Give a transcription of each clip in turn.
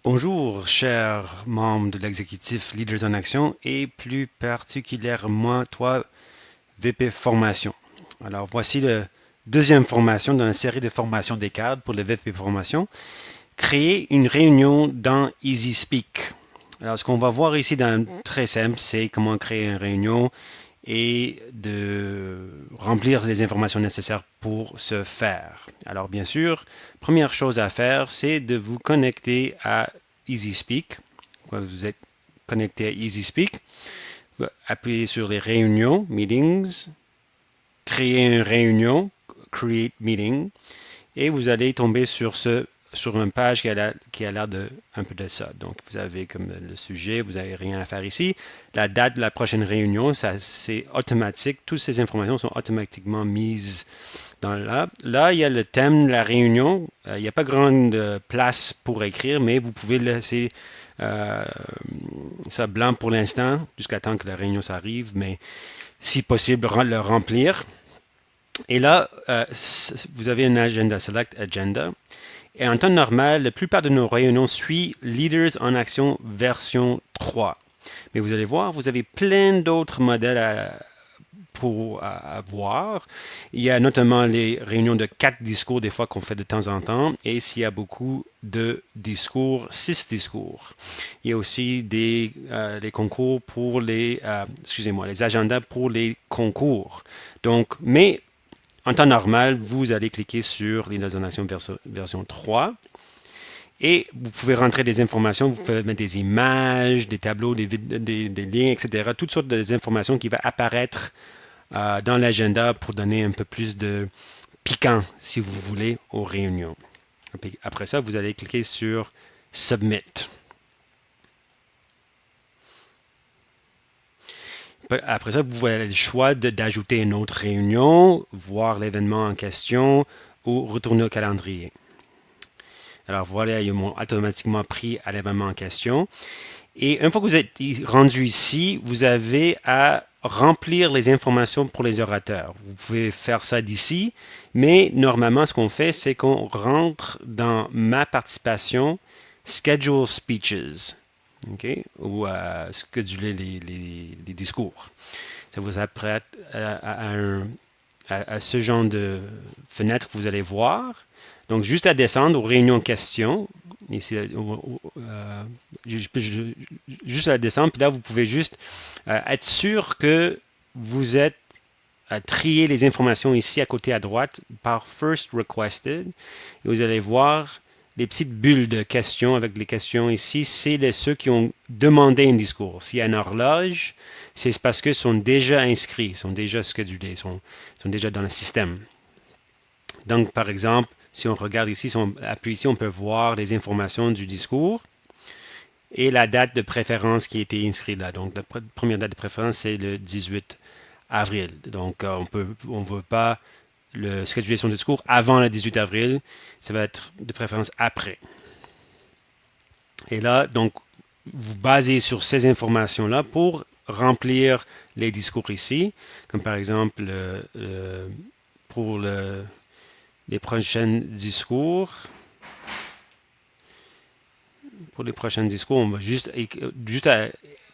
Bonjour, chers membres de l'exécutif Leaders en Action et plus particulièrement toi, VP Formation. Alors, voici la deuxième formation dans la série de formations des cadres pour le VP Formation. Créer une réunion dans EasySpeak. Alors, ce qu'on va voir ici très simple, c'est comment créer une réunion et de remplir les informations nécessaires pour ce faire. Alors bien sûr, première chose à faire, c'est de vous connecter à EasySpeak. Vous êtes connecté à EasySpeak. Vous appuyez sur les réunions, Meetings, créer une réunion, Create Meeting, et vous allez tomber sur une page qui a l'air de un peu de ça. Donc, vous avez comme le sujet, vous n'avez rien à faire ici. La date de la prochaine réunion, ça c'est automatique. Toutes ces informations sont automatiquement mises dans là. Là, il y a le thème de la réunion. Il n'y a pas grande place pour écrire, mais vous pouvez laisser ça blanc pour l'instant, jusqu'à temps que la réunion s'arrive, mais si possible, le remplir. Et là, vous avez un agenda, Select Agenda. Et en temps normal, la plupart de nos réunions suivent Leaders en Action version 3. Mais vous allez voir, vous avez plein d'autres modèles à voir. Il y a notamment les réunions de 4 discours, des fois qu'on fait de temps en temps. Et s'il y a beaucoup de discours, 6 discours. Il y a aussi les concours pour les agendas pour les concours. Donc, mais en temps normal, vous allez cliquer sur Leaders en Action version 3 et vous pouvez rentrer des informations, vous pouvez mettre des images, des tableaux, des liens, etc. Toutes sortes d'informations qui vont apparaître dans l'agenda pour donner un peu plus de piquant, si vous voulez, aux réunions. Après ça, vous allez cliquer sur Submit. Après ça, vous avez le choix d'ajouter une autre réunion, voir l'événement en question ou retourner au calendrier. Alors voilà, ils m'ont automatiquement pris à l'événement en question. Et une fois que vous êtes rendu ici, vous avez à remplir les informations pour les orateurs. Vous pouvez faire ça d'ici, mais normalement, ce qu'on fait, c'est qu'on rentre dans ma participation, Schedule Speeches. Okay? Ou scheduler les discours. Ça vous apprête à ce genre de fenêtre que vous allez voir. Donc, juste à descendre aux réunions questions. Ici, juste à descendre, puis là, vous pouvez juste être sûr que vous êtes à trier les informations ici à côté à droite par First Requested. Et vous allez voir les petites bulles de questions avec les questions ici, c'est ceux qui ont demandé un discours. S'il y a une horloge, c'est parce qu'ils sont déjà inscrits, sont déjà schedulés, sont déjà dans le système. Donc, par exemple, si on regarde ici, si on appuie ici, on peut voir les informations du discours et la date de préférence qui a été inscrite là. Donc, la première date de préférence, c'est le 18 avril. Donc, on ne veut pas le scheduler son discours avant le 18 avril. Ça va être de préférence après. Et là, donc, vous basez sur ces informations-là pour remplir les discours ici, comme par exemple pour les prochains discours. Pour les prochains discours, on va juste à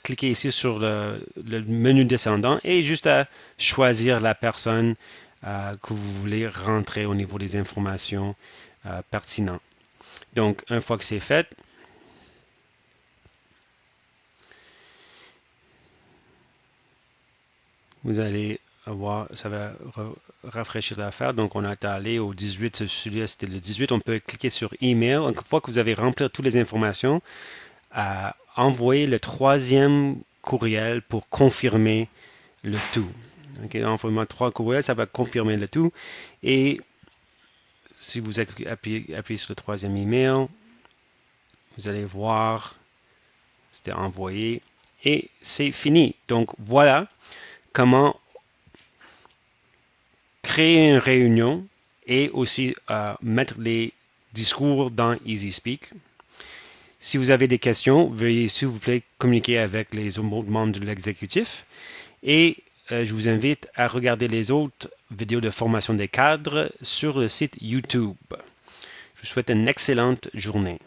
cliquer ici sur le menu descendant et juste à choisir la personne que vous voulez rentrer au niveau des informations pertinentes. Donc, une fois que c'est fait, vous allez voir, ça va rafraîchir l'affaire. Donc, on est allé au 18, celui-là c'était le 18. On peut cliquer sur Email. Une fois que vous avez rempli toutes les informations, envoyer le troisième courriel pour confirmer le tout. Okay, envoyez-moi 3 courriels, ça va confirmer le tout. Et si vous appuyez sur le troisième email, vous allez voir, c'était envoyé et c'est fini. Donc voilà comment créer une réunion et aussi mettre les discours dans EasySpeak. Si vous avez des questions, veuillez s'il vous plaît communiquer avec les autres membres de l'exécutif et je vous invite à regarder les autres vidéos de formation des cadres sur le site YouTube. Je vous souhaite une excellente journée.